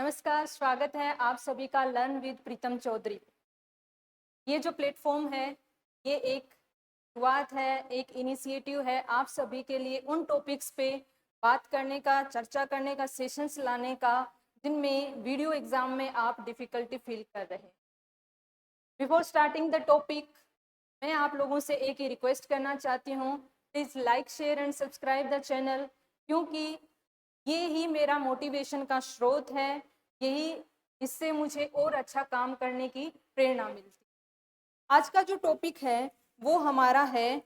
नमस्कार, स्वागत है आप सभी का लर्न विद प्रीतम चौधरी। ये जो प्लेटफॉर्म है, ये एक शुरुआत है, एक इनिशिएटिव है आप सभी के लिए उन टॉपिक्स पे बात करने का, चर्चा करने का, सेशंस लाने का, जिनमें वीडियो एग्जाम में आप डिफिकल्टी फील कर रहे हैं। बिफोर स्टार्टिंग द टॉपिक, मैं आप लोगों से एक ही रिक्वेस्ट करना चाहती हूँ, please like, share and subscribe the channel, क्योंकि ये ही मेरा मोटिवेशन का स्रोत है, यही इससे मुझे और अच्छा काम करने की प्रेरणा मिलती। आज का जो टॉपिक है वो हमारा है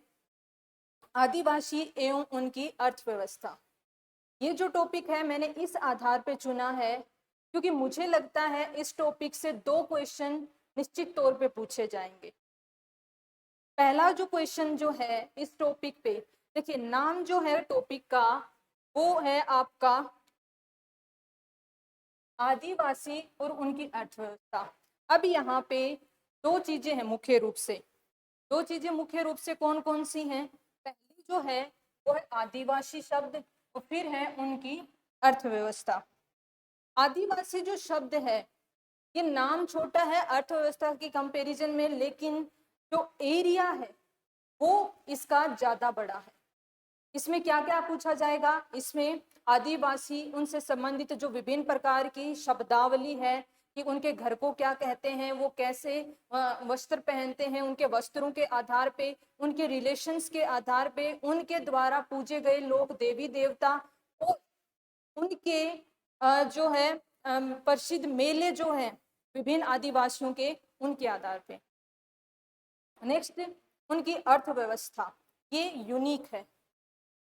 आदिवासी एवं उनकी अर्थव्यवस्था। ये जो टॉपिक है मैंने इस आधार पे चुना है क्योंकि मुझे लगता है इस टॉपिक से 2 क्वेश्चन निश्चित तौर पे पूछे जाएंगे। पहला जो क्वेश्चन जो है इस टॉपिक पे, देखिए नाम जो है टॉपिक का वो है आपका आदिवासी और उनकी अर्थव्यवस्था। अब यहाँ पे दो चीजें हैं मुख्य रूप से। दो चीजें मुख्य रूप से कौन कौन सी हैं? पहली जो है वो है आदिवासी शब्द और फिर है उनकी अर्थव्यवस्था। आदिवासी जो शब्द है, ये नाम छोटा है अर्थव्यवस्था की कंपैरिजन में, लेकिन जो एरिया है वो इसका ज्यादा बड़ा है। इसमें क्या क्या पूछा जाएगा? इसमें आदिवासी उनसे संबंधित जो विभिन्न प्रकार की शब्दावली है कि उनके घर को क्या कहते हैं, वो कैसे वस्त्र पहनते हैं, उनके वस्त्रों के आधार पे, उनके रिलेशंस के आधार पे, उनके द्वारा पूजे गए लोग देवी देवता और उनके जो है प्रसिद्ध मेले जो हैं विभिन्न आदिवासियों के, उनके आधार पे। नेक्स्ट, उनकी अर्थव्यवस्था, ये यूनिक है।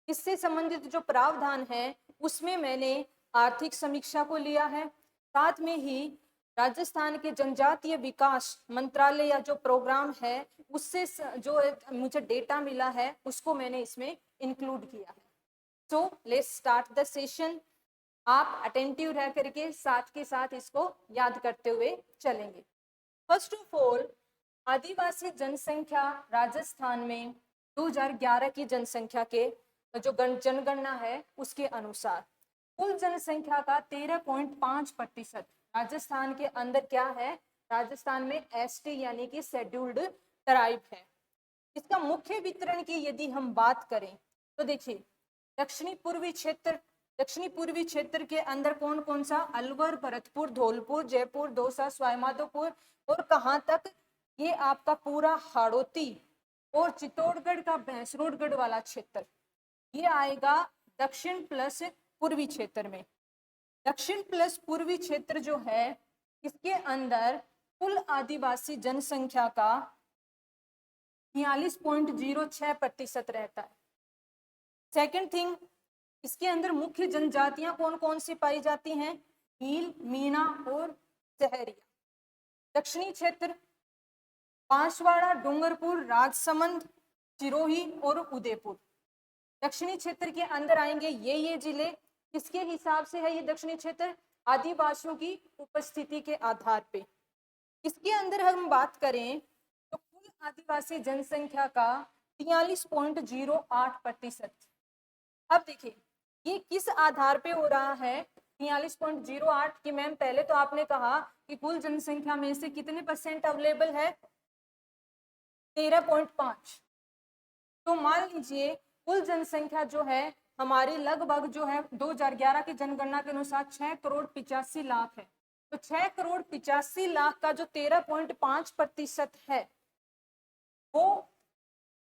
इससे संबंधित जो प्रावधान है उसमें मैंने आर्थिक समीक्षा को लिया है, साथ में ही राजस्थान के जनजातीय विकास मंत्रालय या जो प्रोग्राम है उससे जो मुझे डेटा मिला है उसको मैंने इसमें इंक्लूड किया है। So let's start the session. आप अटेंटिव रह करके साथ के साथ इसको याद करते हुए चलेंगे। फर्स्ट ऑफ ऑल, आदिवासी जनसंख्या राजस्थान में 2011 की जनसंख्या के जो जनगणना है उसके अनुसार कुल जनसंख्या का 13.5% राजस्थान के अंदर क्या है? राजस्थान में एसटी यानी कि शेड्यूल्ड ट्राइब है। इसका मुख्य वितरण की यदि हम बात करें तो देखिए, दक्षिणी पूर्वी क्षेत्र के अंदर कौन कौन सा? अलवर, भरतपुर, धौलपुर, जयपुर, दौसा, सवाईमाधोपुर और कहाँ तक? ये आपका पूरा हाड़ौती और चित्तौड़गढ़ का भैंसरोडगढ़ वाला क्षेत्र, ये आएगा दक्षिण प्लस पूर्वी क्षेत्र में। दक्षिण प्लस पूर्वी क्षेत्र जो है इसके अंदर कुल आदिवासी जनसंख्या का 46.06% रहता है। सेकंड थिंग, इसके अंदर मुख्य जनजातियां कौन कौन सी पाई जाती हैं? भील, मीणा और सहरिया। दक्षिणी क्षेत्र बांसवाड़ा, डूंगरपुर, राजसमंद, सिरोही और उदयपुर। दक्षिणी क्षेत्र के अंदर आएंगे ये जिले। किसके हिसाब से है ये दक्षिणी क्षेत्र? आदिवासियों की उपस्थिति के आधार पे। इसके अंदर हम बात करें तो कुल आदिवासी जनसंख्या का 43.08%। अब देखिए ये किस आधार पे हो रहा है 43.08 की? मैम पहले तो आपने कहा कि कुल जनसंख्या में से कितने परसेंट अवेलेबल है? 13.5। तो मान लीजिए कुल जनसंख्या जो है हमारी लगभग जो है 2011 की जनगणना के अनुसार 6,85,00,000 है। तो 6,85,00,000 का जो 13.5% है वो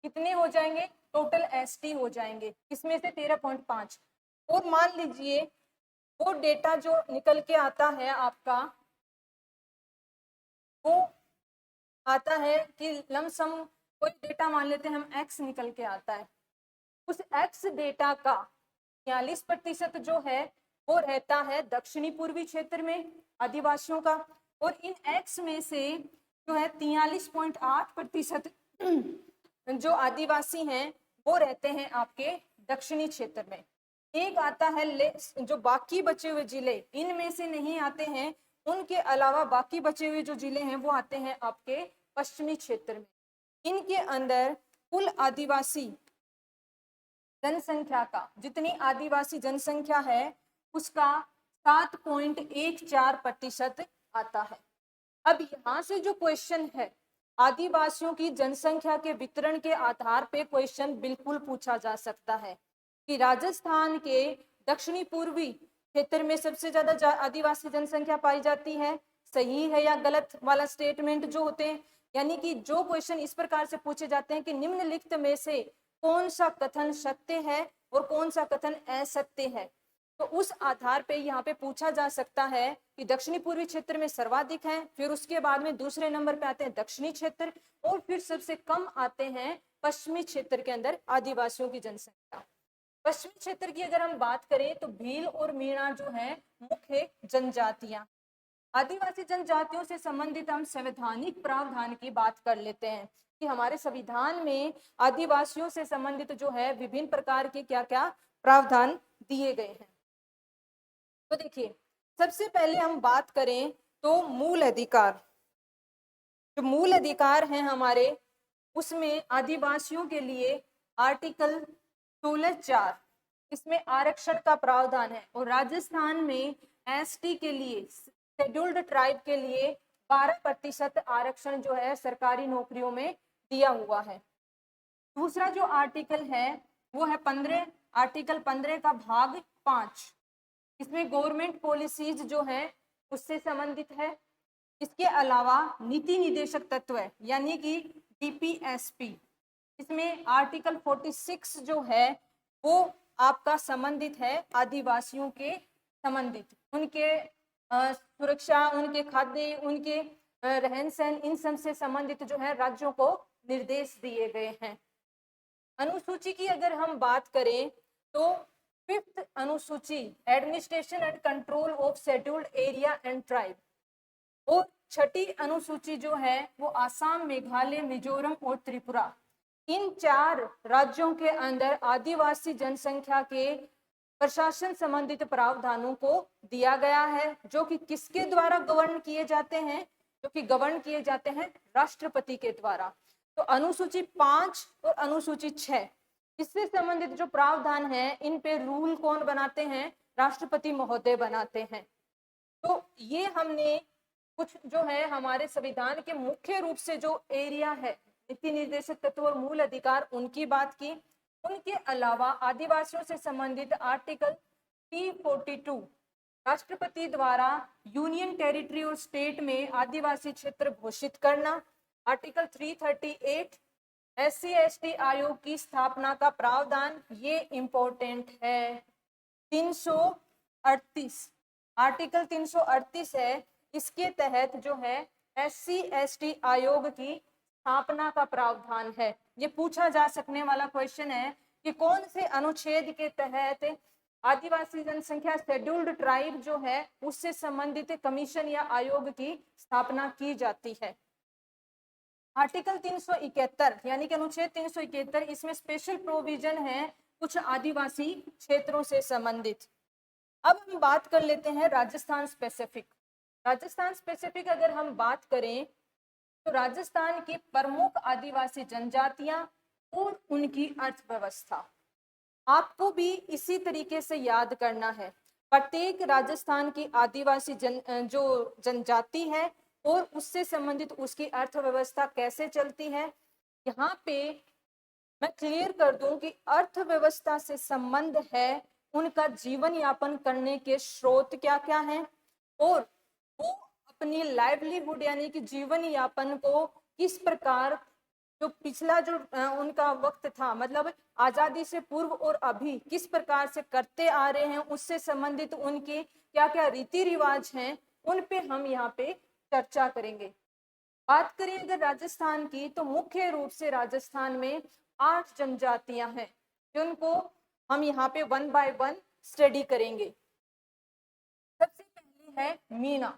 कितने हो जाएंगे? टोटल एसटी हो जाएंगे। इसमें से 13.5। और मान लीजिए वो डेटा जो निकल के आता है आपका, वो आता है कि लमसम कोई डेटा मान लेते हैं हम, एक्स निकल के आता है। उस एक्स डेटा का 46% जो है वो रहता है दक्षिणी पूर्वी क्षेत्र में आदिवासियों का, और इन एक्स में से जो है 43.8% जो आदिवासी हैं वो रहते हैं आपके दक्षिणी क्षेत्र में। एक आता है जो बाकी बचे हुए जिले इनमें से नहीं आते हैं, उनके अलावा बाकी बचे हुए जो जिले हैं वो आते हैं आपके पश्चिमी क्षेत्र में। इनके अंदर कुल आदिवासी जनसंख्या का, जितनी आदिवासी जनसंख्या है उसका 7.14% आता है। अब यहाँ से जो क्वेश्चन है, आदिवासियों की जनसंख्या के वितरण के आधार पे क्वेश्चन बिल्कुल पूछा जा सकता है कि राजस्थान के दक्षिणी पूर्वी क्षेत्र में सबसे ज्यादा आदिवासी जनसंख्या पाई जाती है, सही है या गलत वाला स्टेटमेंट जो होते हैं। यानी कि जो क्वेश्चन इस प्रकार से पूछे जाते हैं कि निम्नलिखित में से कौन सा कथन सत्य है और कौन सा कथन असत्य है, तो उस आधार पे यहाँ पे पूछा जा सकता है कि दक्षिणी पूर्वी क्षेत्र में सर्वाधिक है, फिर उसके बाद में दूसरे नंबर पे आते हैं दक्षिणी क्षेत्र, और फिर सबसे कम आते हैं पश्चिमी क्षेत्र के अंदर आदिवासियों की जनसंख्या। पश्चिमी क्षेत्र की अगर हम बात करें तो भील और मीणा जो है मुख्य जनजातियां। आदिवासी जनजातियों से संबंधित हम संवैधानिक प्रावधान की बात कर लेते हैं कि हमारे संविधान में आदिवासियों से संबंधित जो है विभिन्न प्रकार के क्या क्या प्रावधान दिए गए हैं। तो देखिए, सबसे पहले हम बात करें तो मूल अधिकार, जो मूल अधिकार हैं हमारे, उसमें आदिवासियों के लिए आर्टिकल 16(4) इसमें आरक्षण का प्रावधान है, और राजस्थान में एसटी के लिए, शेड्यूल्ड ट्राइब के लिए 12% आरक्षण जो है सरकारी नौकरियों में दिया हुआ है। दूसरा जो आर्टिकल है वो है आर्टिकल 15 का भाग 5, इसमें गवर्नमेंट पॉलिसीज जो है उससे संबंधित है। इसके अलावा नीति निदेशक तत्व है यानी कि डीपीएसपी, इसमें आर्टिकल 46 जो है वो आपका संबंधित है आदिवासियों के संबंधित, उनके सुरक्षा, उनके खाद्य, उनके रहन सहन, इन सब से संबंधित जो है राज्यों को निर्देश दिए गए हैं। अनुसूची की अगर हम बात करें तो 5th अनुसूची administration and control of scheduled area and tribe, और 6ठी अनुसूची जो है वो आसाम, मेघालय, मिजोरम और त्रिपुरा, इन 4 राज्यों के अंदर आदिवासी जनसंख्या के प्रशासन संबंधित प्रावधानों को दिया गया है, जो कि किसके द्वारा गवर्न किए जाते हैं, जो कि गवर्न किए जाते हैं राष्ट्रपति के द्वारा। तो अनुसूची 5 और अनुसूची 6 इससे संबंधित जो प्रावधान है, इन पे रूल कौन बनाते हैं, राष्ट्रपति महोदय बनाते हैं। तो ये हमने कुछ जो है हमारे संविधान के मुख्य रूप से जो एरिया है, नीति निर्देशक तत्व और मूल अधिकार, उनकी बात की। उनके अलावा आदिवासियों से संबंधित आर्टिकल 342 राष्ट्रपति द्वारा यूनियन टेरिटरी और स्टेट में आदिवासी क्षेत्र घोषित करना, आर्टिकल 338 SC/ST आयोग की स्थापना का प्रावधान, ये इंपॉर्टेंट है। 338 आर्टिकल 338 है, इसके तहत जो है SC/ST आयोग की स्थापना का प्रावधान है। ये पूछा जा सकने वाला क्वेश्चन है कि कौन से अनुच्छेद के तहत आदिवासी जनसंख्या शेड्यूल्ड ट्राइब जो है उससे संबंधित कमीशन या आयोग की स्थापना की जाती है। आर्टिकल 371 यानी कि अनुच्छेद 371, इसमें स्पेशल प्रोविजन है कुछ आदिवासी क्षेत्रों से संबंधित। अब हम बात कर लेते हैं राजस्थान स्पेसिफिक। राजस्थान स्पेसिफिक अगर हम बात करें तो राजस्थान की प्रमुख आदिवासी जनजातियां और उनकी अर्थव्यवस्था, आपको भी इसी तरीके से याद करना है। प्रत्येक राजस्थान की आदिवासी जो जनजाति है और उससे संबंधित उसकी अर्थव्यवस्था कैसे चलती है। यहाँ पे मैं क्लियर कर दूं कि अर्थव्यवस्था से संबंध है उनका जीवन यापन करने के स्रोत क्या क्या हैं, और वो अपनी लाइवलीहुड यानी कि जीवन यापन को किस प्रकार, जो पिछला जो उनका वक्त था, मतलब आजादी से पूर्व और अभी किस प्रकार से करते आ रहे हैं, उससे संबंधित उनके क्या क्या रीति रिवाज हैं, उन पे हम यहाँ पे चर्चा करेंगे। बात करें अगर राजस्थान की तो मुख्य रूप से राजस्थान में 8 जनजातियां हैं, जिनको हम यहाँ पे 1 बाय 1 स्टडी करेंगे। सबसे पहली है मीणा।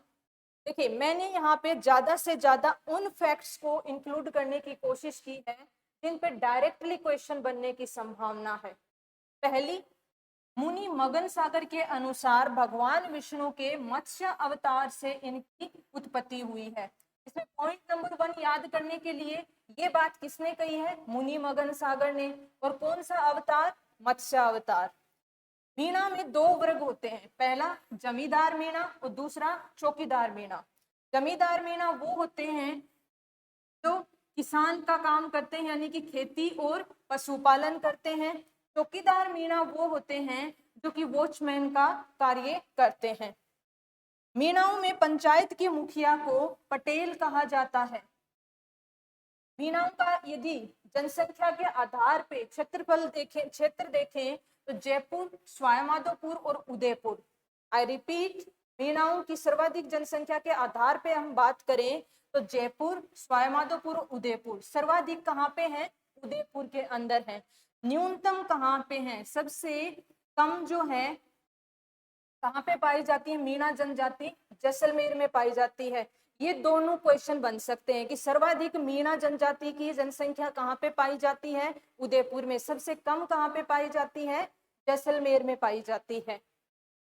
देखिए, मैंने यहाँ पे ज्यादा से ज्यादा उन फैक्ट्स को इंक्लूड करने की कोशिश की है जिन पे डायरेक्टली क्वेश्चन बनने की संभावना है। पहली, मुनि मगन सागर के अनुसार भगवान विष्णु के मत्स्य अवतार से इनकी उत्पत्ति हुई है। इसमें पॉइंट नंबर 1 याद करने के लिए, ये बात किसने कही है, मुनि मगन सागर ने, और कौन सा अवतार, मत्स्य अवतार। मीणा में दो वर्ग होते हैं, पहला जमींदार मीणा और दूसरा चौकीदार मीणा। जमींदार मीणा वो होते हैं जो किसान का काम करते हैं, यानी कि खेती और पशुपालन करते हैं। चौकीदार मीणा वो होते हैं जो कि वॉचमैन का कार्य करते हैं। मीणाओं में पंचायत के मुखिया को पटेल कहा जाता है। मीणाओं का यदि जनसंख्या के आधार पे क्षेत्र देखें तो जयपुर, स्वायमाधोपुर और उदयपुर। आई रिपीट, मीणाओं की सर्वाधिक जनसंख्या के आधार पे हम बात करें तो जयपुर, स्वायमाधोपुर और उदयपुर। सर्वाधिक कहाँ पे है? उदयपुर के अंदर है। न्यूनतम कहाँ पे है? सबसे कम जो है कहाँ पे पाई जाती है मीणा जनजाति? जैसलमेर में पाई जाती है। ये दोनों क्वेश्चन बन सकते हैं कि सर्वाधिक मीणा जनजाति की जनसंख्या कहाँ पे पाई जाती है? उदयपुर में। सबसे कम कहाँ पे पाई जाती है? जैसलमेर में पाई जाती है।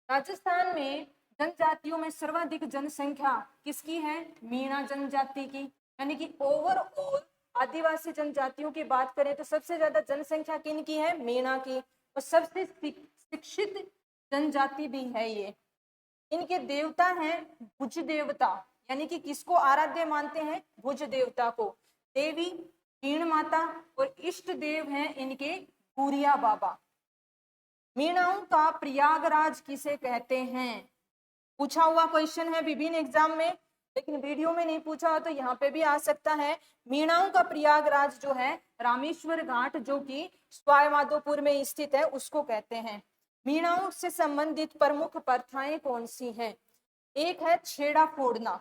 राजस्थान में जनजातियों में सर्वाधिक जनसंख्या किसकी है? मीणा जनजाति की। यानी कि ओवरऑल आदिवासी जनजातियों की बात करें तो सबसे ज्यादा जनसंख्या किनकी है? मीणा की। और सबसे शिक्षित जनजाति भी है ये। इनके देवता हैं भुज देवता, यानी कि किसको आराध्य मानते हैं? भुज देवता को। देवी क्षीण माता और इष्ट देव हैं इनके गुरिया बाबा। मीणाओं का प्रयागराज किसे कहते हैं? पूछा हुआ क्वेश्चन है विभिन्न एग्जाम में, लेकिन वीडियो में नहीं पूछा हो तो यहाँ पे भी आ सकता है। मीणाओं का प्रयागराज जो है रामेश्वर घाट, जो कि स्वायमाधोपुर में स्थित है, उसको कहते हैं। मीणाओं से संबंधित प्रमुख प्रथाएं कौन सी हैं? एक है छेड़ा फोड़ना।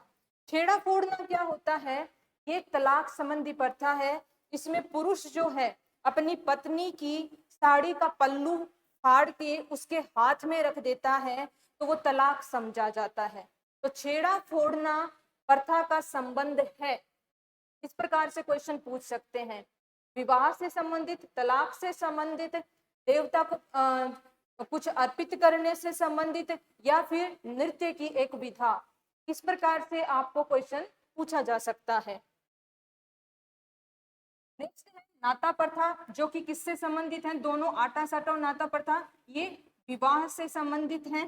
छेड़ा फोड़ना क्या होता है? ये तलाक संबंधी प्रथा है। इसमें पुरुष जो है अपनी पत्नी की साड़ी का पल्लू फाड़ के उसके हाथ में रख देता है तो वो तलाक समझा जाता है। तो छेड़ा फोड़ना प्रथा का संबंध है। इस प्रकार से क्वेश्चन पूछ सकते हैं। विवाह से संबंधित, तलाक से संबंधित, देवता को कुछ अर्पित करने से संबंधित, या फिर नृत्य की एक विधा। इस प्रकार से आपको क्वेश्चन पूछा जा सकता है। नेक्स्ट है नाता प्रथा, जो कि किससे संबंधित है? दोनों आटा साटा और नाता प्रथा ये विवाह से संबंधित है।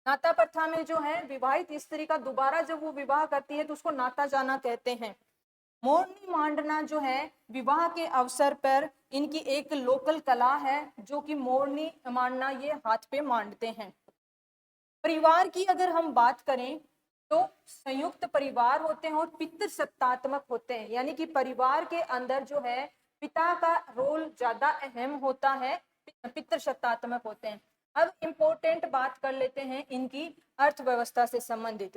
नाता प्रथा में जो है विवाहित स्त्री का दोबारा जब वो विवाह करती है तो उसको नाता जाना कहते हैं। मोरनी मांडना जो है विवाह के अवसर पर इनकी एक लोकल कला है, जो कि मोरनी मांडना ये हाथ पे मांडते हैं। परिवार की अगर हम बात करें तो संयुक्त परिवार होते हैं और पितृसत्तात्मक होते हैं, यानी कि परिवार के अंदर जो है पिता का रोल ज्यादा अहम होता है, पितृसत्तात्मक होते हैं। अब इम्पोर्टेंट बात कर लेते हैं इनकी अर्थव्यवस्था से संबंधित।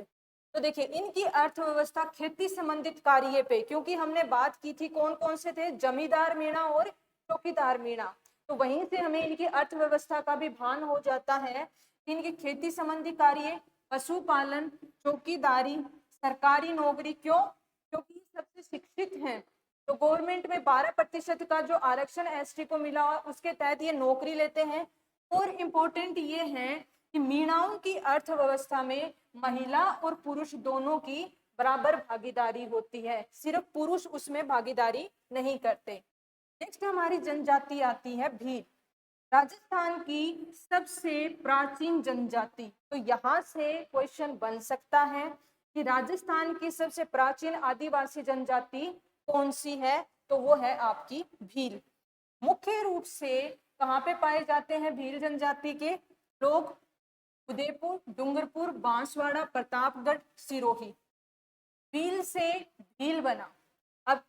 तो देखिए इनकी अर्थव्यवस्था खेती संबंधित कार्य पे, क्योंकि हमने बात की थी कौन कौन से थे? जमींदार मीणा और चौकीदार मीणा। तो वहीं से हमें इनकी अर्थव्यवस्था का भी भान हो जाता है। इनकी खेती संबंधी कार्य, पशुपालन, चौकीदारी, सरकारी नौकरी। क्यों? क्योंकि सबसे शिक्षित हैं। तो गवर्नमेंट में 12% का जो आरक्षण एसटी को मिला उसके तहत ये नौकरी लेते हैं। और इम्पोर्टेंट ये है कि मीणाओं की अर्थव्यवस्था में महिला और पुरुष दोनों की बराबर भागीदारी होती है, सिर्फ पुरुष उसमें भागीदारी नहीं करते। नेक्स्ट हमारी जनजाति आती है भील, राजस्थान की सबसे प्राचीन जनजाति। तो यहाँ से क्वेश्चन बन सकता है कि राजस्थान की सबसे प्राचीन आदिवासी जनजाति कौन सी है? तो वो है आपकी भील। मुख्य रूप से कहाँ पे पाए जाते हैं भील जनजाति के लोग? उदयपुर, डूंगरपुर, बांसवाड़ा, प्रतापगढ़, सिरोही। भील से भील बना। अब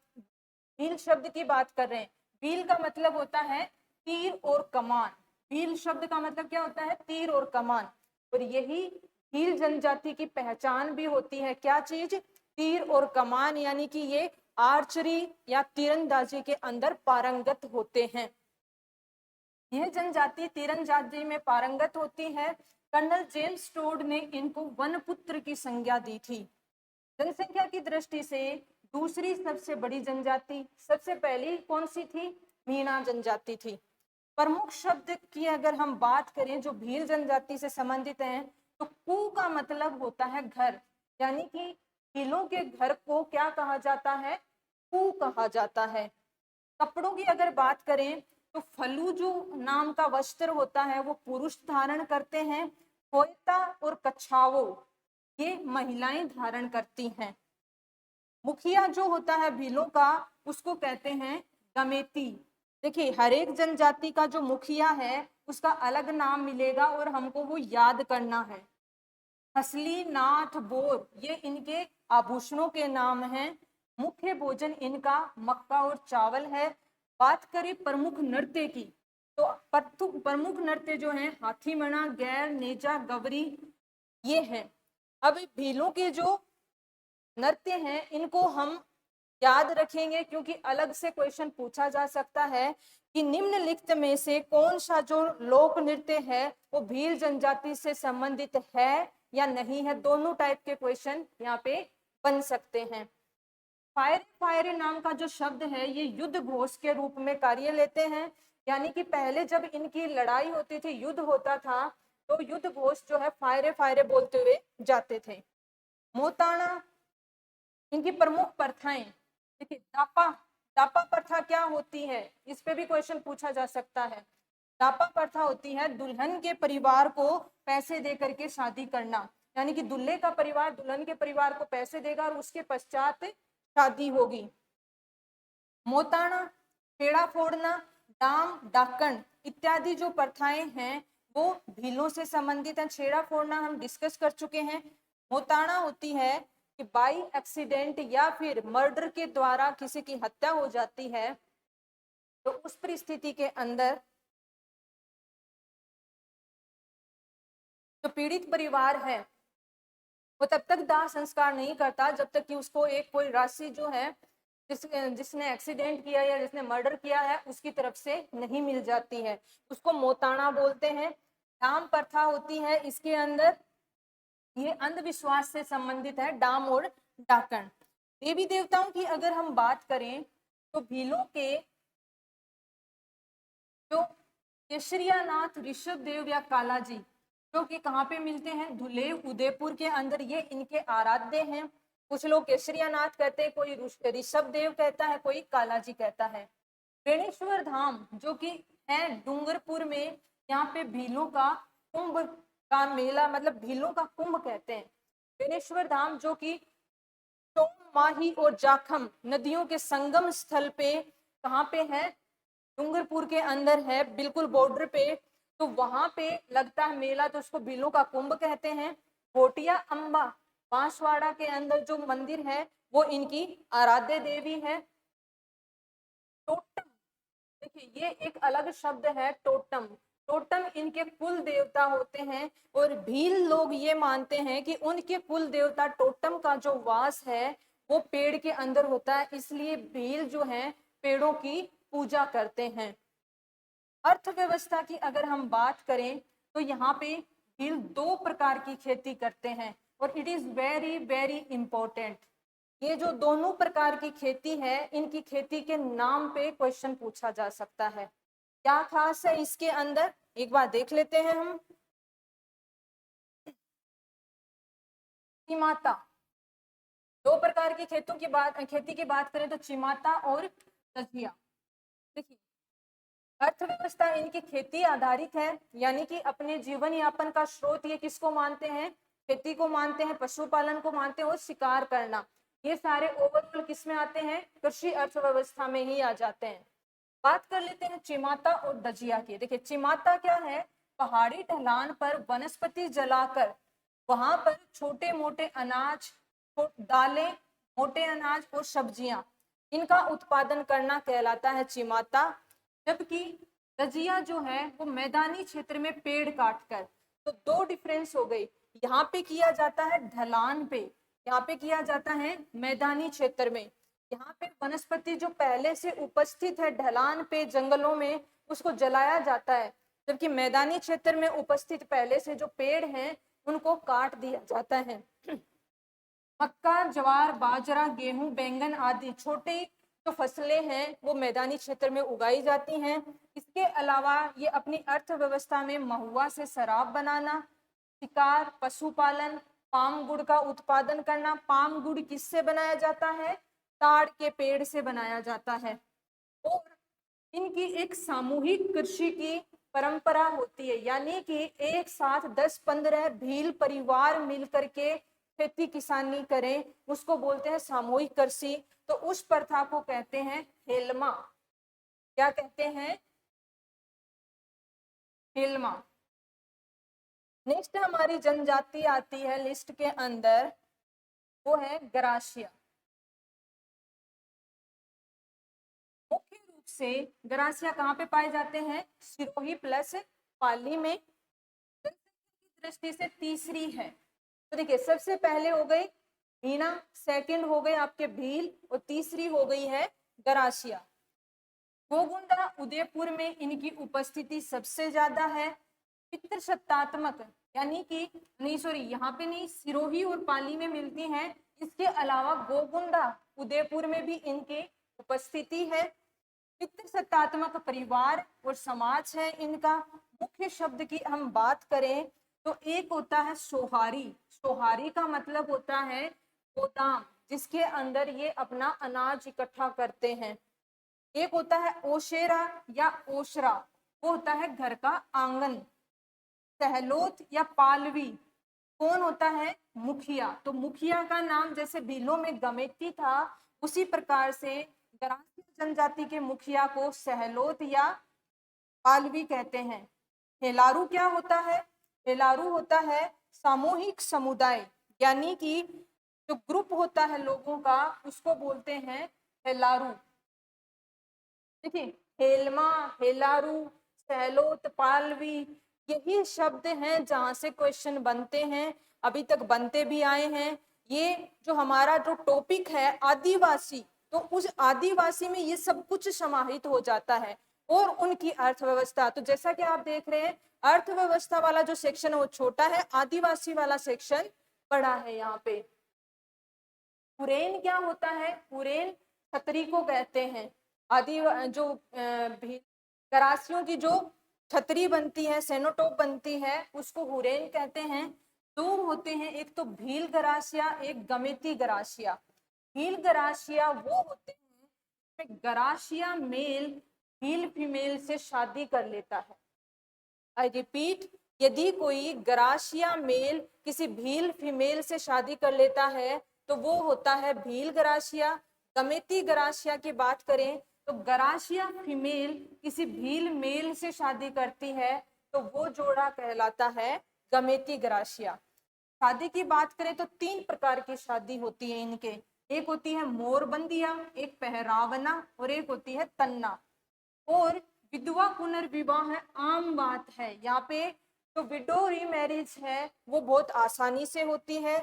भील शब्द की बात कर रहे हैं। भील का मतलब होता है तीर और कमान। भील शब्द का मतलब क्या होता है? तीर और कमान। और यही भील जनजाति की पहचान भी होती है। क्या चीज? तीर और कमान, यानी कि ये आर्चरी या तीरंदाजी के अंदर पारंगत होते हैं। यह जनजाति तीरंदाजी में पारंगत होती है। कर्नल जेम्स टोड ने इनको वनपुत्र की संज्ञा दी थी। जनसंख्या की दृष्टि से दूसरी सबसे बड़ी जनजाति, सबसे पहली कौन सी थी? मीणा जनजाति थी। प्रमुख शब्द की अगर हम बात करें जो भील जनजाति से संबंधित हैं, तो कू का मतलब होता है घर, यानी कि भीलों के घर को क्या कहा जाता है? कू कहा जाता है। कपड़ों की अगर बात करें तो फलूजू नाम का वस्त्र होता है वो पुरुष धारण करते हैं, खोयता और कछावो ये महिलाएं धारण करती हैं। मुखिया जो होता है भीलों का उसको कहते हैं गमेती। देखिए हर एक जनजाति का जो मुखिया है उसका अलग नाम मिलेगा और हमको वो याद करना है। हसली, नाथ, बोर ये इनके आभूषणों के नाम हैं। मुख्य भोजन इनका मक्का और चावल है। बात करें प्रमुख नृत्य की तो प्रमुख नृत्य जो है हाथीमणा, गैर, नेजा, गवरी ये हैं। अब भीलों के जो नृत्य हैं इनको हम याद रखेंगे क्योंकि अलग से क्वेश्चन पूछा जा सकता है कि निम्नलिखित में से कौन सा जो लोक नृत्य है वो भील जनजाति से संबंधित है या नहीं है। दोनों टाइप के क्वेश्चन यहाँ पे बन सकते हैं। फायर फायर नाम का जो शब्द है ये युद्ध घोष के रूप में कार्य लेते हैं, यानी कि पहले जब इनकी लड़ाई होती थी, युद्ध होता था, तो युद्ध घोष जो है फायरे फायरे बोलते हुए जाते थे। मोताना इनकी प्रमुख प्रथाएं, देखिए दापा दापा प्रथा क्या होती है इस पे भी क्वेश्चन पूछा जा सकता है। दापा प्रथा होती है दुल्हन के परिवार को पैसे दे करके शादी करना, यानी कि दूल्हे का परिवार दुल्हन के परिवार को पैसे देगा और उसके पश्चात शादी होगी। मोताना, पेड़ा फोड़ना, डाम, डाकण इत्यादि जो प्रथाएं हैं वो भीलों से संबंधित है। छेड़ा फोड़ना हम डिस्कस कर चुके हैं। मोताना होती है कि बाई एक्सीडेंट या फिर मर्डर के द्वारा किसी की हत्या हो जाती है तो उस परिस्थिति के अंदर जो पीड़ित परिवार है वो तब तक दाह संस्कार नहीं करता जब तक कि उसको एक कोई राशि जो है जिसने एक्सीडेंट किया या जिसने मर्डर किया है उसकी तरफ से नहीं मिल जाती है, उसको मोताना बोलते हैं। डाम प्रथा होती है, इसके अंदर ये अंधविश्वास से संबंधित है, डाम और डाकण। देवी देवताओं की अगर हम बात करें तो भीलों के जो केशरियानाथ, ऋषभ देव या कालाजी जो कि कहाँ पे मिलते हैं, धुलेव उदयपुर के अंदर, ये इनके आराध्य हैं। कुछ लोग केशरियानाथ कहते हैं, कोई ऋषभ देव कहता है, कोई कालाजी कहता है। बेणेश्वर धाम जो कि है डूंगरपुर में, यहाँ पे भीलों का कुंभ का मेला, मतलब भीलों का कुंभ कहते हैं। बेणेश्वर धाम जो कि टोम, माही और जाखम नदियों के संगम स्थल पे कहाँ पे है, डूंगरपुर के अंदर है, बिल्कुल बॉर्डर पे। तो वहां पे लगता है मेला, तो उसको भीलों का कुंभ कहते हैं। भोटिया अम्बा बांसवाड़ा के अंदर जो मंदिर है वो इनकी आराध्य देवी है। टोटम, देखिए ये एक अलग शब्द है टोटम। टोटम इनके कुल देवता होते हैं और भील लोग ये मानते हैं कि उनके कुल देवता टोटम का जो वास है वो पेड़ के अंदर होता है, इसलिए भील जो है पेड़ों की पूजा करते हैं। अर्थव्यवस्था की अगर हम बात करें तो यहाँ पे भील दो प्रकार की खेती करते हैं और it is very very important. ये जो दोनों प्रकार की खेती है इनकी खेती के नाम पे क्वेश्चन पूछा जा सकता है। क्या खास है इसके अंदर, एक बार देख लेते हैं हम। चिमाता, दो प्रकार की खेती की बात करें तो चिमाता और तजिया। देखिए अर्थव्यवस्था इनकी खेती आधारित है, यानी कि अपने जीवन यापन का स्रोत ये किसको मानते हैं, खेती को मानते हैं, पशुपालन को मानते हैं और शिकार करना। ये सारे ओवरऑल किस में आते हैं, कृषि अर्थव्यवस्था में ही आ जाते हैं। बात कर लेते हैं चिमाता और दजिया की। देखिए चिमाता क्या है, पहाड़ी ढलान पर वनस्पति जलाकर वहां पर छोटे मोटे अनाज, दालें, मोटे अनाज और सब्जियां इनका उत्पादन करना कहलाता है चिमाता। जबकि दजिया जो है वो मैदानी क्षेत्र में पेड़ काटकर, तो दो डिफरेंस हो गई, यहाँ पे किया जाता है ढलान पे, यहाँ पे किया जाता है मैदानी क्षेत्र में। यहाँ पे वनस्पति जो पहले से उपस्थित है ढलान पे जंगलों में उसको जलाया जाता है, जबकि मैदानी क्षेत्र में उपस्थित पहले से जो पेड़ हैं उनको काट दिया जाता है। मक्का, ज्वार, बाजरा, गेहूं, बैंगन आदि छोटे जो फसलें हैं वो मैदानी क्षेत्र में उगाई जाती हैं। इसके अलावा ये अपनी अर्थव्यवस्था में महुआ से शराब बनाना, शिकार, पशुपालन, पाम गुड़ का उत्पादन करना। पाम गुड़ किससे बनाया जाता है, ताड़ के पेड़ से बनाया जाता है। और इनकी एक सामूहिक कृषि की परंपरा होती है, यानी कि एक साथ 10-15 भील परिवार मिलकर के खेती किसानी करें, उसको बोलते हैं सामूहिक कृषि। तो उस प्रथा को कहते हैं हेलमा। क्या कहते हैं? हेलमा। नेक्स्ट हमारी जनजाति आती है लिस्ट के अंदर, वो है गरासिया। मुख्य रूप से गरासिया कहाँ पे पाए जाते हैं? सिरोही प्लस पाली में। जनसंख्या की दृष्टि से तीसरी है। तो देखिए, सबसे पहले हो गई मीना, सेकंड हो गए आपके भील, और तीसरी हो गई है गरासिया। गोगुंडा उदयपुर में इनकी उपस्थिति सबसे ज्यादा है। पितृसत्तात्मक, यानी कि नहीं सॉरी, यहाँ पे नहीं, सिरोही और पाली में मिलती हैं। इसके अलावा गोगुंडा उदयपुर में भी इनकी उपस्थिति है। पितृसत्तात्मक परिवार और समाज है इनका। मुख्य शब्द की हम बात करें तो एक होता है सोहारी। सोहारी का मतलब होता है गोदाम, जिसके अंदर ये अपना अनाज इकट्ठा करते हैं। एक होता है ओशेरा या ओशरा, वो होता है घर का आंगन। सहलोत या पालवी, कौन होता है? मुखिया। तो मुखिया का नाम जैसे भीलों में गमेती था, उसी प्रकार से गरासिया जनजाति के मुखिया को सहलोत या पालवी कहते हैं। हेलारू क्या होता है? हेलारू होता है सामूहिक समुदाय, यानी कि जो ग्रुप होता है लोगों का, उसको बोलते हैं हेलारू। देखिए, हेलमा, हेलारू, सहलोत, पालवी, यही शब्द हैं जहां से क्वेश्चन बनते हैं, अभी तक बनते भी आए हैं। ये जो हमारा जो टॉपिक है आदिवासी, तो उस आदिवासी में ये सब कुछ समाहित हो जाता है, और उनकी अर्थव्यवस्था। तो जैसा कि आप देख रहे हैं, अर्थव्यवस्था वाला जो सेक्शन है वो छोटा है, आदिवासी वाला सेक्शन बड़ा है। यहाँ पे हुरैन क्या होता है? हुरैन छतरी को कहते हैं। आदि जो गरासियों की जो छतरी बनती है, सेनोटोप बनती है, उसको हुरैन कहते हैं। दो होते हैं, एक तो भील गरासिया, एक गमेती गरासिया। भील गरासिया वो होते हैं गरासिया मेल भील फीमेल से शादी कर लेता है। आई रिपीट, यदि कोई गरासिया मेल किसी भील फीमेल से शादी कर लेता है तो वो होता है भील गरासिया। गमेती गरासिया की बात करें तो गरासिया फीमेल किसी भील मेल से शादी करती है तो वो जोड़ा कहलाता है गमेती गरासिया। शादी की बात करें तो 3 प्रकार की शादी होती है इनके। एक होती है मोरबंदिया, एक पहरावना, और एक होती है तन्ना। और विधवा पुनर्विवाह आम बात है यहाँ पे। तो विडो रीमैरिज है वो बहुत आसानी से होती है।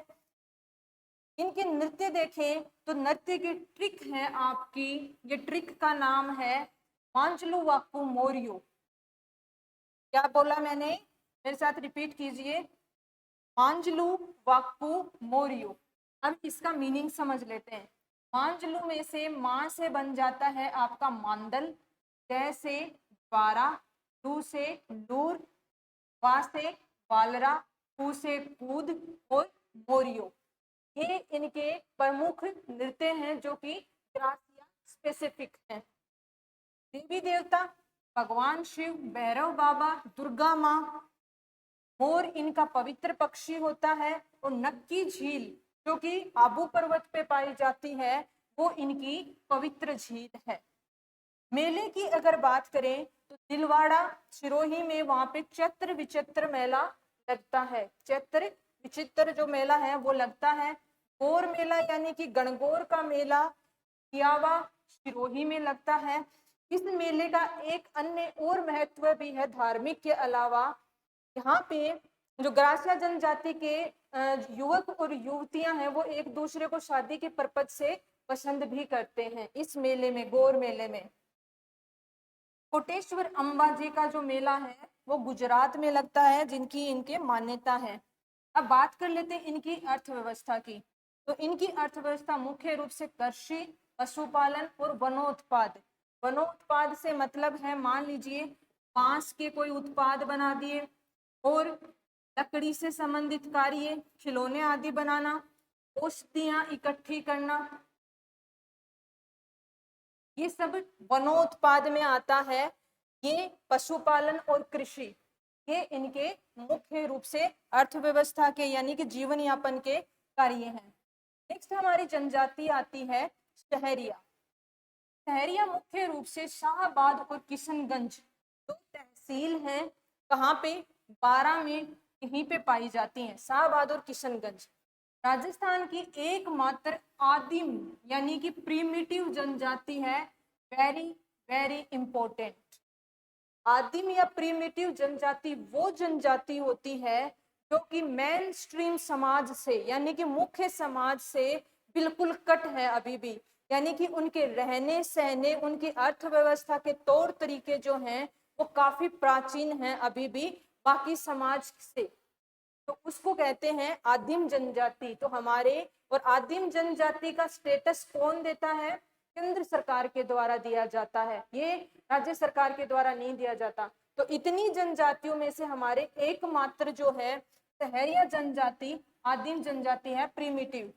इनके नृत्य देखें तो नृत्य की ट्रिक है आपकी, ये ट्रिक का नाम है मांचलू वाक्कू मोरियो। क्या बोला मैंने? मेरे साथ रिपीट कीजिए, मांजलू वाक्कू मोरियो। अब इसका मीनिंग समझ लेते हैं। मांजलू में से मां से बन जाता है आपका मांदल, क से द्वारा, लू से लूर, वा से वालरा, कू से कूद, और मोरियो। ये इनके प्रमुख नृत्य हैं जो कि ग्रासिया स्पेसिफिक हैं। देवी देवता भगवान शिव, भैरव बाबा, दुर्गा माँ। मोर इनका पवित्र पक्षी होता है। और नक्की झील जो कि आबू पर्वत पे पाई जाती है, वो इनकी पवित्र झील है। मेले की अगर बात करें तो दिलवाड़ा सिरोही में वहां पे चैत्र विचित्र मेला लगता है। चैत्र विचित्र जो मेला है वो लगता है। गौर मेला यानी कि गणगौर का मेला कियावा सिरोही में लगता है। इस मेले का एक अन्य और महत्व भी है धार्मिक के अलावा। यहाँ पे जो ग्रासिया जनजाति के युवक और युवतियां हैं वो एक दूसरे को शादी के पर्पज से पसंद भी करते हैं इस मेले में, गौर मेले में। कोटेश्वर अंबाजी का जो मेला है वो गुजरात में लगता है, जिनकी इनके मान्यता है। अब बात कर लेते हैं इनकी अर्थव्यवस्था की। तो इनकी अर्थव्यवस्था मुख्य रूप से कृषि, पशुपालन और वनोत्पाद। वनोत्पाद से मतलब है, मान लीजिए बांस के कोई उत्पाद बना दिए, और लकड़ी से संबंधित कार्य, खिलौने आदि बनाना, औषधियां इकट्ठी करना, ये सब वनोत्पाद में आता है। ये पशुपालन और कृषि, ये इनके मुख्य रूप से अर्थव्यवस्था के यानी कि जीवन यापन के कार्य हैं। नेक्स्ट हमारी जनजाति आती है शहरिया। शहरिया मुख्य रूप से शाहबाद और किशनगंज दो तहसील हैं, कहाँ पे, बारां में, यहीं पे पाई जाती हैं, शाहबाद और किशनगंज। राजस्थान की एकमात्र आदिम यानी कि प्रीमिटिव जनजाति है, वेरी वेरी इंपॉर्टेंट। आदिम या प्रीमिटिव जनजाति वो जनजाति होती है जो कि मेन स्ट्रीम समाज से यानी कि मुख्य समाज से बिल्कुल कट है अभी भी, यानी कि उनके रहने सहने, उनकी अर्थव्यवस्था के तौर तरीके जो हैं वो काफी प्राचीन हैं अभी भी बाकी समाज से, तो उसको कहते हैं आदिम जनजाति। तो हमारे और आदिम जनजाति का स्टेटस कौन देता है, केंद्र सरकार के द्वारा दिया जाता है, ये राज्य सरकार के द्वारा नहीं दिया जाता। तो इतनी जनजातियों में से हमारे एकमात्र जो है शहरिया जनजाति आदिम जनजाति है, प्रीमिटिव।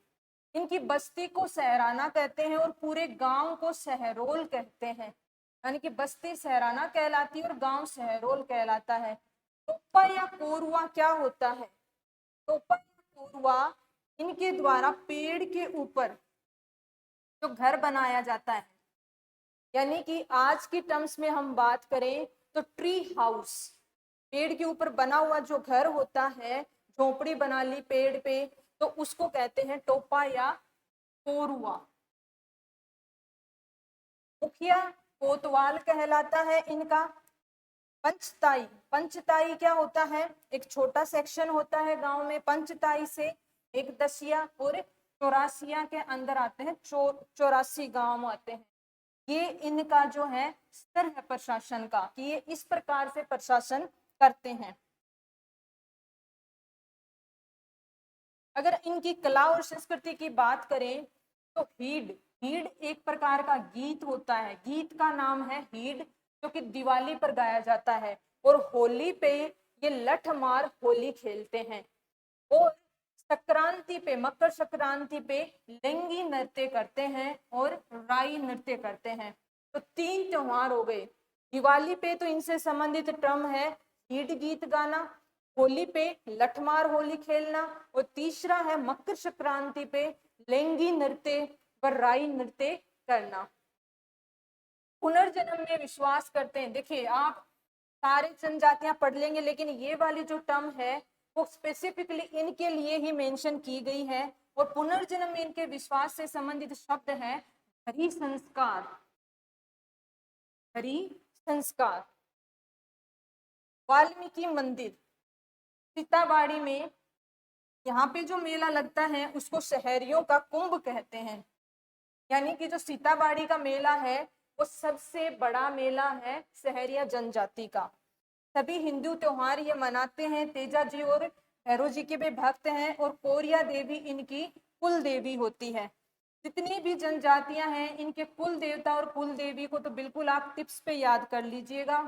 इनकी बस्ती को सहराना कहते हैं और पूरे गांव को सहरोल कहते हैं, यानी कि बस्ती सहराना कहलाती है और गांव सहरोल कहलाता है। टोपा या कोरुआ क्या होता है, टोपा या कोरुआ इनके द्वारा पेड़ के ऊपर जो घर बनाया जाता है, यानी कि आज की टर्म्स में हम बात करें तो ट्री हाउस, पेड़ के ऊपर बना हुआ जो घर होता है, झोपड़ी बना ली पेड़ पे, तो उसको कहते हैं टोपा या कोरुआ। मुखिया कोतवाल कहलाता है इनका। पंचताई, पंचताई क्या होता है, एक छोटा सेक्शन होता है गांव में, पंचताई से एक दसिया और चौरासिया के अंदर आते हैं, 84 गांव आते हैं। ये इनका जो है स्तर है प्रशासन का कि ये इस प्रकार से प्रशासन करते हैं। अगर इनकी कला और संस्कृति की बात करें तो हीड, हीड एक प्रकार का गीत होता है, गीत का नाम है हीड, जो कि दिवाली पर गाया जाता है। और होली पे ये लठ मार होली खेलते हैं। और संक्रांति पे, मकर संक्रांति पे लिंगी नृत्य करते हैं और राई नृत्य करते हैं। तो 3 त्योहार हो गए। दिवाली पे तो इनसे संबंधित टर्म है हीड गीत गाना, होली पे लठमार होली खेलना, और तीसरा है मकर संक्रांति पे लिंगी नृत्य व राई नृत्य करना। पुनर्जन्म में विश्वास करते हैं। देखिए आप सारे जनजातियां पढ़ लेंगे, लेकिन ये वाली जो टर्म है वो स्पेसिफिकली इनके लिए ही मेंशन की गई है। और पुनर्जन्म में इनके विश्वास से संबंधित शब्द है हरि संस्कार, हरि संस्कार। वाल्मीकि मंदिर सीताबाड़ी में, यहाँ पे जो मेला लगता है उसको शहरियों का कुंभ कहते हैं, यानी कि जो सीताबाड़ी का मेला है वो सबसे बड़ा मेला है शहरिया जनजाति का। सभी हिंदू त्योहार ये मनाते हैं। तेजा जी और भैरव जी के भी भक्त हैं और कोरिया देवी इनकी कुल देवी होती है। जितनी भी जनजातियां हैं इनके कुल देवता और कुल देवी को तो बिल्कुल आप टिप्स पे याद कर लीजिएगा।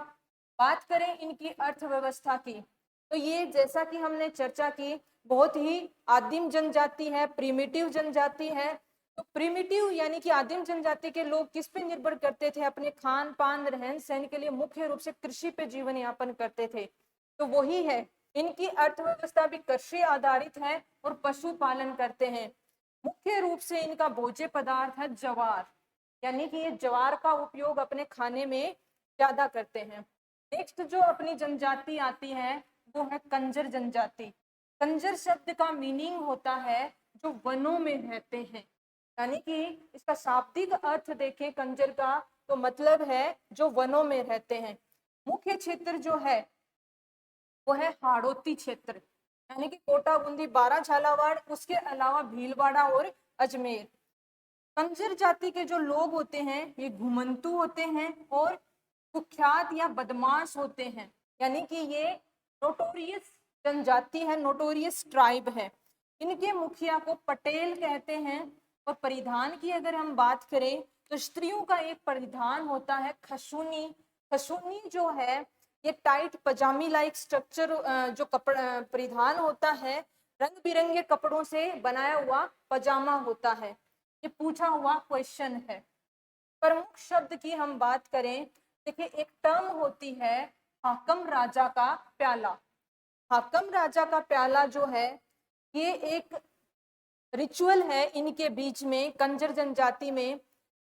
बात करें इनकी अर्थव्यवस्था की, तो ये जैसा कि हमने चर्चा की बहुत ही आदिम जनजाति है, प्रिमिटिव जनजाति है। तो प्रिमिटिव यानी कि आदिम जनजाति के लोग किस पे निर्भर करते थे, अपने खान पान रहन सहन के लिए मुख्य रूप से कृषि पे जीवन यापन करते थे। तो वही है, इनकी अर्थव्यवस्था भी कृषि आधारित है और पशुपालन करते हैं। मुख्य रूप से इनका भोज्य पदार्थ है ज्वार, यानी कि ये ज्वार का उपयोग अपने खाने में ज्यादा करते हैं। नेक्स्ट जो अपनी जनजाति आती है वो है कंजर जनजाति। कंजर शब्द का मीनिंग होता है जो वनों में रहते हैं, यानी कि इसका शाब्दिक अर्थ देखें कंजर का तो मतलब है जो वनों में रहते हैं। मुख्य क्षेत्र जो है वो है हाड़ौती क्षेत्र, यानी कि कोटा बूंदी बारा झालावाड़, उसके अलावा भीलवाड़ा और अजमेर। कंजर जाति के जो लोग होते हैं ये घुमंतु होते हैं और कुख्यात या बदमाश होते हैं, यानी कि ये नोटोरियस जनजाति है, नोटोरियस ट्राइब है। इनके मुखिया को पटेल कहते हैं। और परिधान की अगर हम बात करें तो स्त्रियों का एक परिधान होता है खशुनी। खशुनी जो है ये टाइट पजामी लाइक स्ट्रक्चर जो कपड़ा परिधान होता है, रंग बिरंगे कपड़ों से बनाया हुआ पजामा होता है। ये पूछा हुआ क्वेश्चन है। प्रमुख शब्द की हम बात करें, देखिए एक टर्म होती है हाकम राजा का प्याला। हाकम राजा का प्याला जो है ये एक रिचुअल है इनके बीच में, कंजर जनजाति में,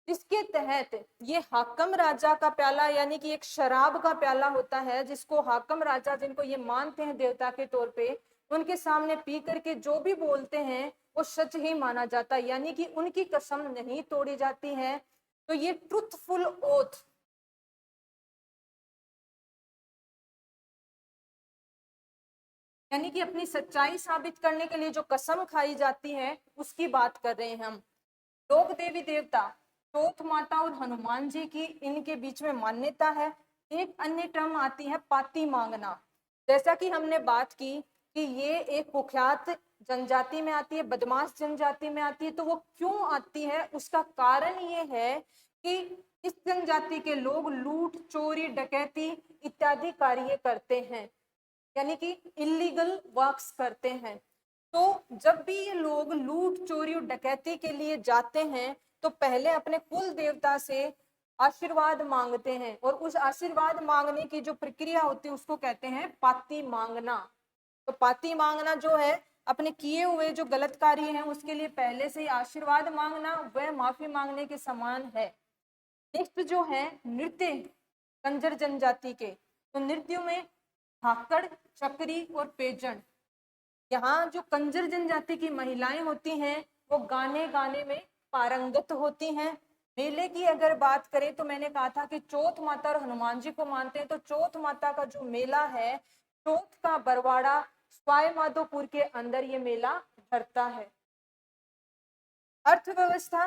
जिसके तहत ये हाकम राजा का प्याला यानी कि एक शराब का प्याला होता है जिसको हाकम राजा, जिनको ये मानते हैं देवता के तौर पे, उनके सामने पी करके जो भी बोलते हैं वो सच ही माना जाता है, यानी कि उनकी कसम नहीं तोड़ी जाती है। तो ये ट्रुथफुल ओथ, यानी कि अपनी सच्चाई साबित करने के लिए जो कसम खाई जाती है उसकी बात कर रहे हैं हम। लोक देवी देवता चौथ माता और हनुमान जी की इनके बीच में मान्यता है। एक अन्य टर्म आती है पाती मांगना। जैसा कि हमने बात की कि ये एक कुख्यात जनजाति में आती है, बदमाश जनजाति में आती है। तो वो क्यों आती है, उसका कारण ये है कि इस जनजाति के लोग लूट, चोरी, डकैती इत्यादि कार्य करते हैं, यानी कि इलीगल वर्क्स करते हैं। तो जब भी ये लोग लूट, चोरी और डकैती के लिए जाते हैं तो पहले अपने कुल देवता से आशीर्वाद मांगते हैं, और उस आशीर्वाद मांगने की जो प्रक्रिया होती है उसको कहते हैं पाती मांगना। तो पाती मांगना जो है, अपने किए हुए जो गलत कार्य हैं उसके लिए पहले से ही आशीर्वाद मांगना, वह माफी मांगने के समान है। नेक्स्ट जो है नृत्य कंजर जनजाति के, तो नृत्यों में भाकड़, चक्री और पेजन। यहाँ जो कंजर जनजाति की महिलाएं होती हैं वो गाने गाने में पारंगत होती हैं। मेले की अगर बात करें तो मैंने कहा था कि चौथ माता और हनुमान जी को मानते हैं, तो चौथ माता का जो मेला है, चौथ का बरवाड़ा सवाई माधोपुर के अंदर ये मेला भरता है। अर्थव्यवस्था,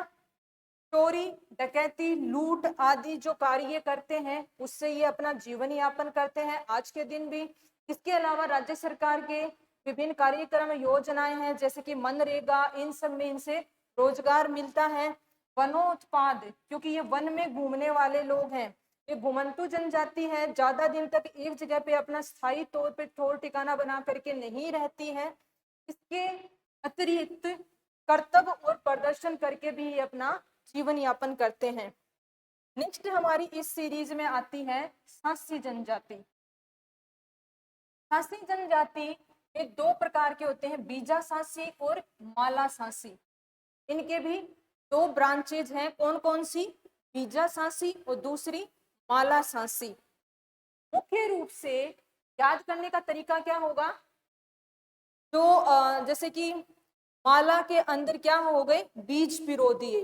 चोरी, डकैती, लूट आदि जो कार्य करते हैं उससे ये अपना जीवन यापन करते हैं आज के दिन भी। इसके अलावा राज्य सरकार के विभिन्न कार्यक्रम योजनाएं हैं जैसे कि मनरेगा, इन सब में इनसे रोजगार मिलता है। वनोत्पाद, क्योंकि ये वन में घूमने वाले लोग हैं, ये घुमंतु जनजाति है, ज्यादा दिन तक एक जगह पे अपना स्थायी तौर पे ठौर ठिकाना बना करके नहीं रहती है। इसके अतिरिक्त कर्तव्य और प्रदर्शन करके भी ये अपना जीवन यापन करते हैं। नेक्स्ट हमारी इस सीरीज में आती है सांसी जनजाति। सांसी जनजाति ये दो प्रकार के होते हैं, बीजा सांसी और माला सांसी। इनके भी दो ब्रांचेज हैं, कौन कौन सी, बीजा सांसी और दूसरी माला सांसी। मुख्य रूप से याद करने का तरीका क्या होगा, जो जैसे कि माला के अंदर क्या हो गए, बीज पिरो दिए,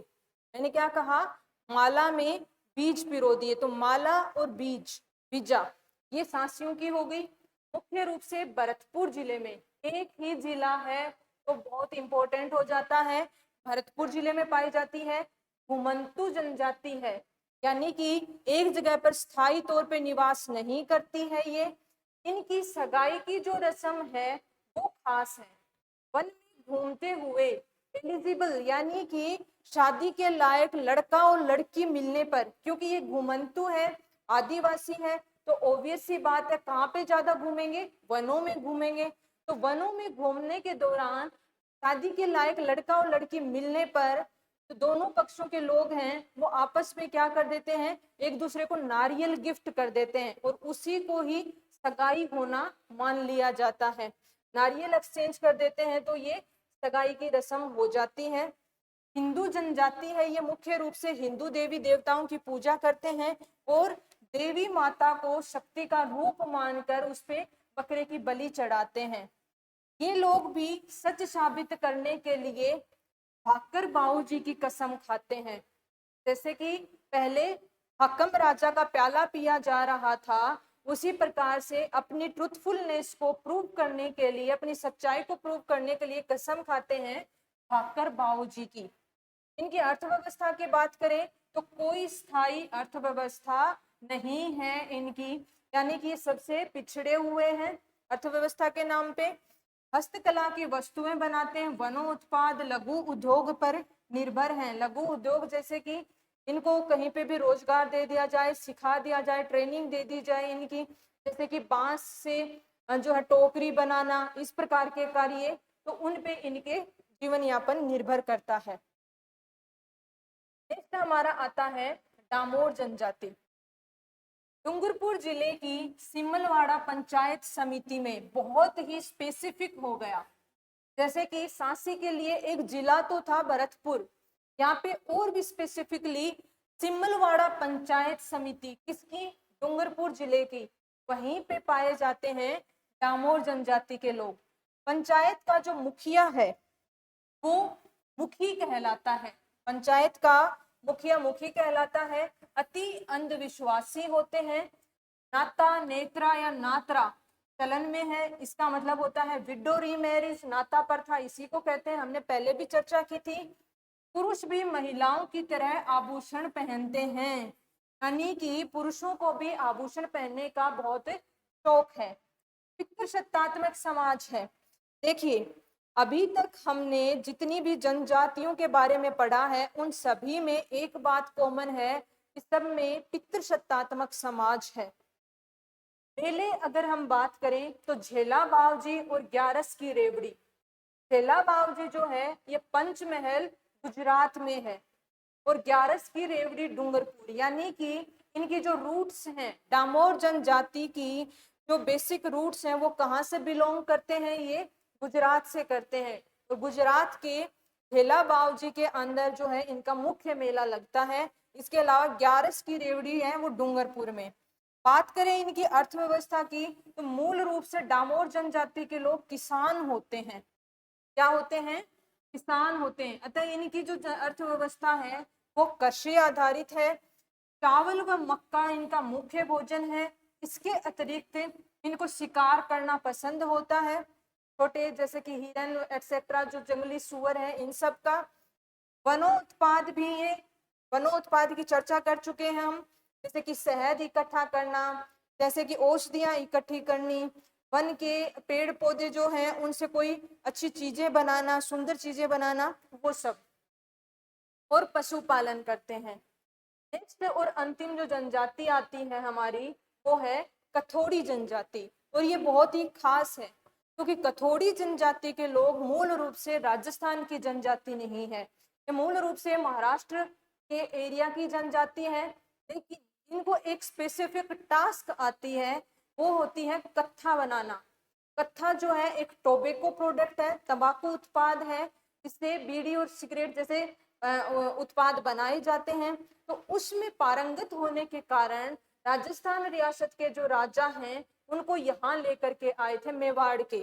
मैंने क्या कहा, माला में बीज पिरो दिए, तो माला और बीज, बीजा, ये सांसियों की हो गई। मुख्य रूप से भरतपुर जिले में, एक ही जिला है तो बहुत इंपॉर्टेंट हो जाता है, भरतपुर जिले में पाई जाती है। घुमंतु जनजाति है, यानी कि एक जगह पर स्थायी तौर पे निवास नहीं करती है ये। इनकी सगाई की जो रस्म है वो खास है। वन में घूमते हुए एलिजिबल यानी कि शादी के लायक लड़का और लड़की मिलने पर, क्योंकि ये घुमंतु है, आदिवासी है, तो ऑब्वियस सी बात है कहाँ पे ज्यादा घूमेंगे, वनों में घूमेंगे। तो वनों में घूमने के दौरान शादी के लायक लड़का और लड़की मिलने पर तो दोनों पक्षों के लोग हैं वो आपस में क्या कर देते हैं, एक दूसरे को नारियल गिफ्ट कर देते हैं, और उसी को ही सगाई होना मान लिया जाता है। नारियल एक्सचेंज कर देते हैं तो ये सगाई की रस्म हो जाती है। हिंदू जनजाति है, ये मुख्य रूप से हिंदू देवी देवताओं की पूजा करते हैं और देवी माता को शक्ति का रूप मानकर उस पे बकरे की बलि चढ़ाते हैं। ये लोग भी सच साबित करने के लिए भाकर बाऊ जी की कसम खाते हैं। जैसे कि पहले हकम राजा का प्याला पिया जा रहा था, उसी प्रकार से अपनी ट्रुथफुलनेस को प्रूव करने के लिए, अपनी सच्चाई को प्रूव करने के लिए कसम खाते हैं भाकर बाऊ जी की। इनकी अर्थव्यवस्था की बात करें तो कोई स्थायी अर्थव्यवस्था नहीं है इनकी, यानी कि सबसे पिछड़े हुए हैं अर्थव्यवस्था के नाम पे। हस्तकला की वस्तुएं बनाते हैं, वनोत्पाद, लघु उद्योग पर निर्भर हैं। लघु उद्योग जैसे कि इनको कहीं पे भी रोजगार दे दिया जाए, सिखा दिया जाए, ट्रेनिंग दे दी जाए इनकी, जैसे कि बांस से जो है टोकरी बनाना, इस प्रकार के कार्य, तो उन पे इनके जीवन यापन निर्भर करता है। नेक्स्ट हमारा आता है डामोर जनजाति। डूंगरपुर जिले की सिमलवाड़ा पंचायत समिति में बहुत ही स्पेसिफिक हो गया, जैसे कि सांसी के लिए एक जिला तो था भरतपुर, यहाँ पे और भी स्पेसिफिकली सिमलवाड़ा पंचायत समिति किसकी, डूंगरपुर जिले की, वहीं पे पाए जाते हैं डामोर जनजाति के लोग। पंचायत का जो मुखिया है वो मुखी कहलाता है, पंचायत का मुखिया मुखी कहलाता है। अति अंधविश्वासी होते हैं, नाता नेत्रा या नात्रा चलन में है, इसका मतलब होता है विडो रीमैरिज, नाता प्रथा इसी को कहते हैं, हमने पहले भी चर्चा की थी। पुरुष भी महिलाओं की तरह आभूषण पहनते हैं, यानी कि पुरुषों को भी आभूषण पहनने का बहुत शौक है। पितृसत्तात्मक समाज है। देखिए अभी तक हमने जितनी भी जनजातियों के बारे में पढ़ा है उन सभी में एक बात कॉमन है, इस सब में पितृसत्तात्मक समाज है। पहले अगर हम बात करें तो झेला बावजी और ग्यारस की रेवड़ी। झेला बावजी जो है ये पंचमहल गुजरात में है और ग्यारस की रेवड़ी डूंगरपुर, यानी कि इनकी जो रूट्स हैं डामोर जनजाति की जो बेसिक रूट्स हैं वो कहाँ से बिलोंग करते हैं, ये गुजरात से करते हैं। तो गुजरात के झेला बावजी के अंदर जो है इनका मुख्य मेला लगता है। इसके अलावा ग्यारस की रेवड़ी है वो डूंगरपुर में। बात करें इनकी अर्थव्यवस्था की तो मूल रूप से डामोर जनजाति के लोग किसान होते हैं। क्या होते हैं, किसान होते हैं। अतः इनकी जो अर्थव्यवस्था है वो कृषि आधारित है। चावल व मक्का इनका मुख्य भोजन है। इसके अतिरिक्त इनको शिकार करना पसंद होता है, छोटे जैसे कि हिरन एटसेट्रा, जो जंगली सुअर है इन सब का। वनोत्पाद भी है, वनोत्पाद की चर्चा कर चुके हैं हम, जैसे कि शहद इकट्ठा करना, जैसे कि औषधियां इकट्ठी करनी, वन के पेड़ पौधे जो हैं उनसे कोई अच्छी चीजें बनाना, सुंदर चीजें बनाना, वो सब। और पशुपालन करते हैं। नेक्स्ट और अंतिम जो जनजाति आती है हमारी वो है कथोड़ी जनजाति, और ये बहुत ही खास है क्योंकि कथोड़ी जनजाति के लोग मूल रूप से राजस्थान की जनजाति नहीं है, ये मूल रूप से महाराष्ट्र के एरिया की जनजाति है। लेकिन इनको एक स्पेसिफिक टास्क आती है, वो होती है कत्था बनाना। कत्था जो है एक टोबैको प्रोडक्ट है, तंबाकू उत्पाद है, इससे बीड़ी और सिगरेट जैसे उत्पाद बनाए जाते हैं। तो उसमें पारंगत होने के कारण राजस्थान रियासत के जो राजा हैं उनको यहाँ लेकर के आए थे, मेवाड़ के।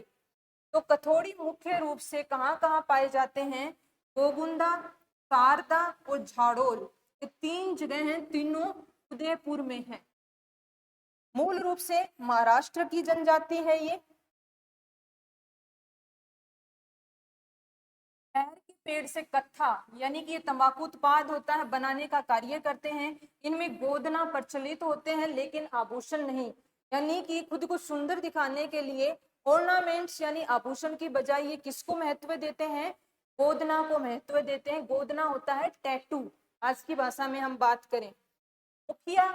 तो कथोड़ी मुख्य रूप से कहाँ कहाँ पाए जाते हैं, गोगुंदा, शारदा और झाड़ोल, ये 3 जगह हैं, तीनों उदयपुर में है। मूल रूप से महाराष्ट्र की जनजाति है ये। खैर के पेड़ से कत्था यानी कि ये तंबाकू उत्पाद होता है, बनाने का कार्य करते हैं। इनमें गोदना प्रचलित होते हैं लेकिन आभूषण नहीं, यानी कि खुद को सुंदर दिखाने के लिए ऑर्नामेंट्स यानी आभूषण की बजाय ये किसको महत्व देते हैं, गोदना को महत्व देते हैं। गोदना होता है टैटू, आज की भाषा में हम बात करें। मुखिया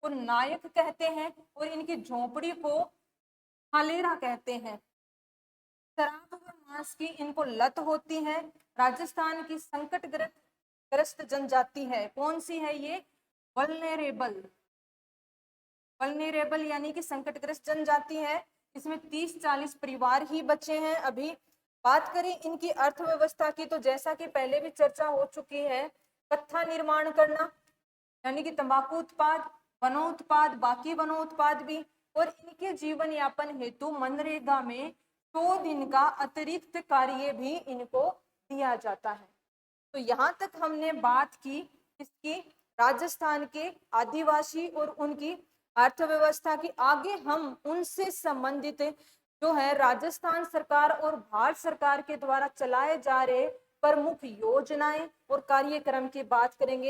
को नायक कहते हैं और इनकी झोपड़ी को हालेरा कहते हैं। शराब व मांस की इनको लत होती है। राजस्थान की संकटग्रस्त जनजाति है, कौन सी है ये, वल्नेरेबल। वल्नेरेबल यानी कि संकटग्रस्त जनजाति है। इसमें 30-40 परिवार ही बचे हैं अभी। बात करें इनकी अर्थव्यवस्था की तो जैसा कि पहले भी चर्चा हो चुकी है, कत्था निर्माण करना यानी कि तंबाकू उत्पाद, वनोत्पाद, बाकी वनोत्पाद भी, और इनके जीवन यापन हेतु मनरेगा में 100 दिन का अतिरिक्त कार्य भी इनको दिया जाता है। तो यहाँ तक हमने बात की इसकी राजस्थान के आदिवासी और उनकी अर्थव्यवस्था की। आगे हम उनसे संबंधित जो है राजस्थान सरकार और भारत सरकार के द्वारा चलाए जा रहे प्रमुख योजनाएं और कार्यक्रम की बात करेंगे।